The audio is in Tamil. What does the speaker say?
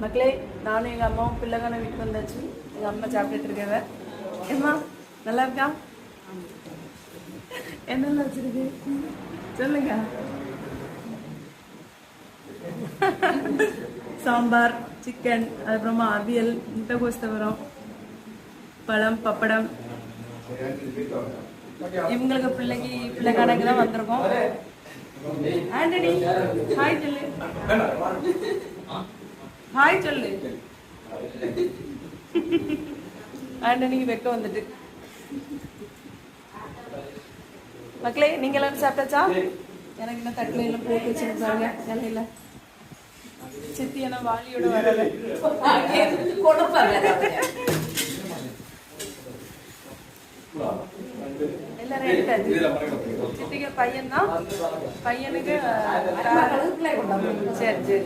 மக்களே, நானும் எங்கள் அம்மாவும் பிள்ளைக்கான வீட்டுக்கு வந்தாச்சு. எங்கள் அம்மா சாப்பிட்டுட்டு இருக்கவ. ஏம்மா நல்லா இருக்கா? என்னெல்லாம் வச்சிருக்கு சொல்லுங்க. சாம்பார், சிக்கன், அதுக்கப்புறமா அவியல், முட்டைகோஸ் தவிரம், பழம், பப்படம். இவங்களுக்கு பிள்ளைக்கானக்கு தான் வந்திருக்கோம். ஆண்டனி ஹாய் சொல்லு, ஹாய் சொல்லு. ஆண்டனிக்கு வெக்க வந்துட்டு. மக்களே, நீங்க எல்லாரும் சாப்பிட்டாச்சா? எனக்கு என்ன தட்டுல எல்லாம் போட்டு வச்சிருக்காங்க இலையில. சித்தி என்ன வாளியோட வரல, எல்லாரும் எடுத்தாச்சு. சித்திக்கு பையன் தான், பையனுக்கு சரி சரி.